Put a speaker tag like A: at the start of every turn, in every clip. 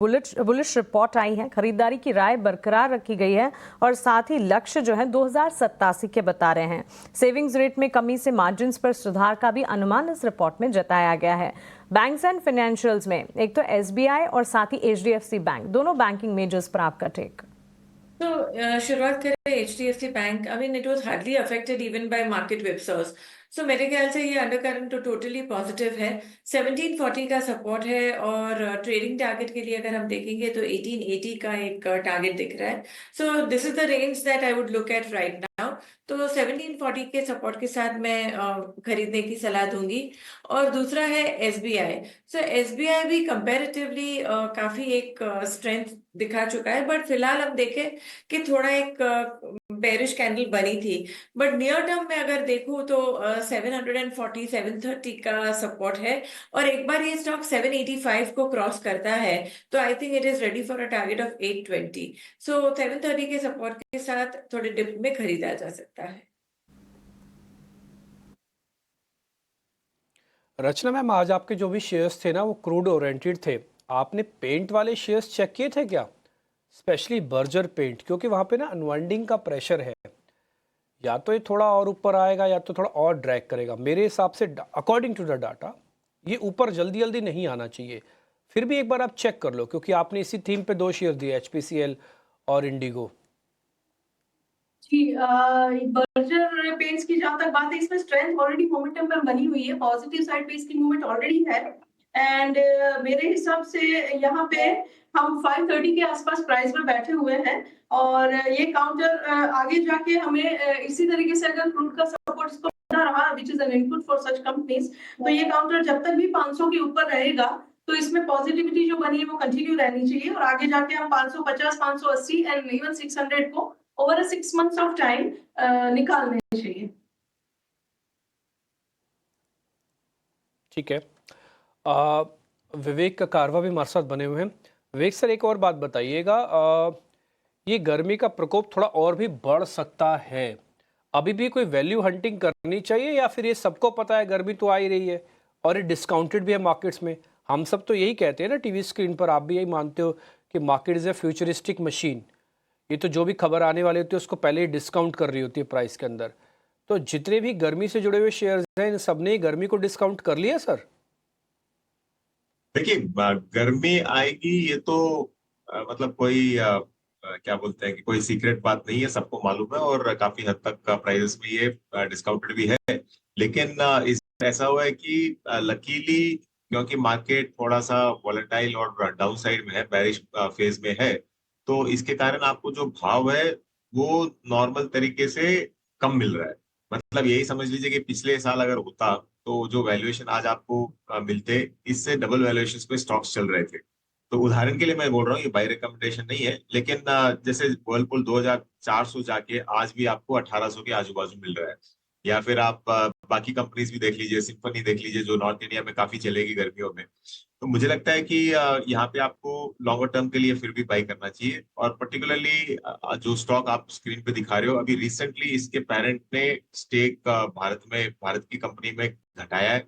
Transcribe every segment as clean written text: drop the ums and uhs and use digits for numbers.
A: Bullish report आई है। खरीदारी की राय बरकरार रखी गई है और साथ ही लक्ष्य जो है 2087 के बता रहे हैं। सेविंग्स रेट में कमी से मार्जिन्स पर सुधार का भी अनुमान इस रिपोर्ट में जताया गया है। बैंक्स एंड फाइनेंशियल्स में एक तो एसबीआई और साथ ही एचडीएफसी बैंक, दोनों बैंकिंग मेजर्स पर आपका टेक।
B: तो शुरुआत करें HDFC bank. I mean it was hardly affected even by market whipsaws. सो मेरे ख्याल से ये अंडरकरंट तो टोटली पॉजिटिव है। 1740 का सपोर्ट है और ट्रेडिंग टारगेट के लिए अगर हम देखेंगे तो 1880 का एक टारगेट दिख रहा है। So this is the range that I would look at right now. तो 1740 के सपोर्ट के साथ मैं खरीदने की सलाह दूंगी। और दूसरा है एसबीआई। सो एसबीआई भी कंपैरेटिवली काफी एक स्ट्रेंथ दिखा चुका है, बट फिलहाल हम देखें कि थोड़ा एक बेरिश कैंडल बनी थी। बट नियर टर्म में अगर देखूं तो 740 730 का सपोर्ट है। और एक बार ये स्टॉक 785 को क्रॉस करता है तो I think it is ready for a target of 820। सो 730 के सपोर्ट के साथ थोड़े डिप में खरीदा जा सकता है।
C: रचना मैम, आज आपके जो भी शेयर्स थे ना वो क्रूड ओरिएंटेड थे। आपने पेंट वाले शेयर्स चेक किए थे क्या? स्पेशली बर्जर पेंट, क्योंकि वहाँ पे ना अनवाइंडिंग का प्रेशर है। या तो ये थोड़ा और ऊपर आएगा या तो थोड़ा और ड्रैग करेगा। मेरे हिसाब से अकॉर्डिंग टू द डाटा ये ऊपर जल्दी जल्दी नहीं आना चाहिए। फिर भी एक बार आप चेक कर लो, क्योंकि आपने इसी थीम पे 2 शेयर दिए, एचपीसीएल और इंडिगो।
D: जी, बर्जर पेंट्स की जहां तक बात है, इसमें स्ट्रेंथ ऑलरेडी मोमेंटम पर बनी हुई है, पॉजिटिव साइड पे इसकी मूवमेंट ऑलरेडी है। एंड मेरे हिसाब से यहाँ पे हम 530 के आसपास प्राइस में बैठे हुए हैं और ये काउंटर आगे जाके हमें इसी तरीके से अगर क्रूड का सपोर्ट इसको बना रहा, which is an input for such companies, तो ये काउंटर जब तक भी 500 के ऊपर रहेगा तो इसमें पॉजिटिविटी जो बनी है वो कंटिन्यू रहनी चाहिए और आगे जाके हम 550, 580 एंड इवन 600 को ओवर 6 months ऑफ टाइम निकालने चाहिए।
C: ठीक है। विवेक कारवा भी हमारे साथ बने हुए हैं। विवेक सर, एक और बात बताइएगा, ये गर्मी का प्रकोप थोड़ा और भी बढ़ सकता है, अभी भी कोई वैल्यू हंटिंग करनी चाहिए या फिर ये सबको पता है गर्मी तो आ ही रही है और ये डिस्काउंटेड भी है मार्केट्स में? हम सब तो यही कहते हैं ना टीवी स्क्रीन पर, आप भी यही मानते हो कि market is a futuristic machine. ये तो जो भी खबर आने वाली होती है उसको पहले ही डिस्काउंट कर रही होती है प्राइस के अंदर। तो जितने भी गर्मी से जुड़े हुए शेयर्स हैं इन सबने गर्मी को डिस्काउंट कर लिया सर?
E: देखिए, गर्मी आएगी ये तो मतलब कोई क्या बोलते हैं कि कोई सीक्रेट बात नहीं है, सबको मालूम है और काफी हद तक प्राइसेस में ये डिस्काउंटेड भी है। लेकिन इस ऐसा हुआ है कि लकीली क्योंकि मार्केट थोड़ा सा वॉलेटाइल और डाउन साइड में है, बेरिश फेज में है, तो इसके कारण आपको जो भाव है वो नॉर्मल तरीके से कम मिल रहा है। मतलब यही समझ लीजिए कि पिछले साल अगर होता तो जो वैल्यूएशन आज आपको मिलते, इससे डबल वैल्यूएशन पे स्टॉक्स चल रहे थे। तो उदाहरण के लिए मैं बोल रहा हूँ, ये बाय रिकमेंडेशन नहीं है, लेकिन जैसे वर्लपुल 2400 जाके आज भी आपको 1800 के आजू बाजू मिल रहा है। या फिर आप बाकी कंपनीज भी देख लीजिए, सिंफनी देख लीजिए जो नॉर्थ इंडिया में काफी चलेगी गर्मियों में। तो मुझे लगता है कि यहाँ पे आपको लॉन्गर टर्म के लिए फिर भी बाई करना चाहिए। और पर्टिकुलरली जो स्टॉक आप स्क्रीन पे दिखा रहे हो, अभी रिसेंटली इसके पेरेंट ने स्टेक भारत की कंपनी में घटाया है,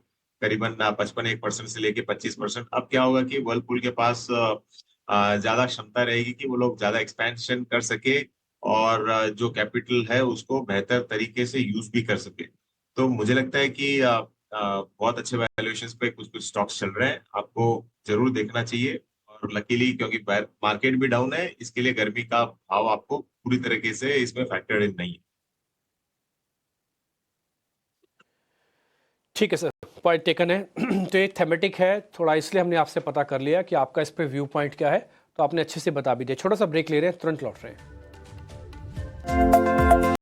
E: करीबन 55% से लेके 25%। अब क्या होगा कि वर्लपुल के पास ज्यादा क्षमता रहेगी कि वो लोग ज्यादा एक्सपेंशन कर सके और जो कैपिटल है उसको बेहतर तरीके से यूज भी कर सके। तो मुझे लगता है कि बहुत अच्छे वैल्यूएशंस पे कुछ कुछ स्टॉक्स चल रहे हैं, आपको जरूर देखना चाहिए। और लकीली क्योंकि मार्केट भी डाउन है, इसके लिए गर्मी का भाव आपको पूरी तरीके से इसमें फैक्टर्ड इन नहीं है।
C: ठीक है सर, पॉइंट टेकन है। तो एक थेमेटिक है थोड़ा, इसलिए हमने आपसे पता कर लिया कि आपका इस पे व्यू पॉइंट क्या है, तो आपने अच्छे से बता भी दिया। छोटा सा ब्रेक ले रहे हैं, तुरंत लौट रहे हैं।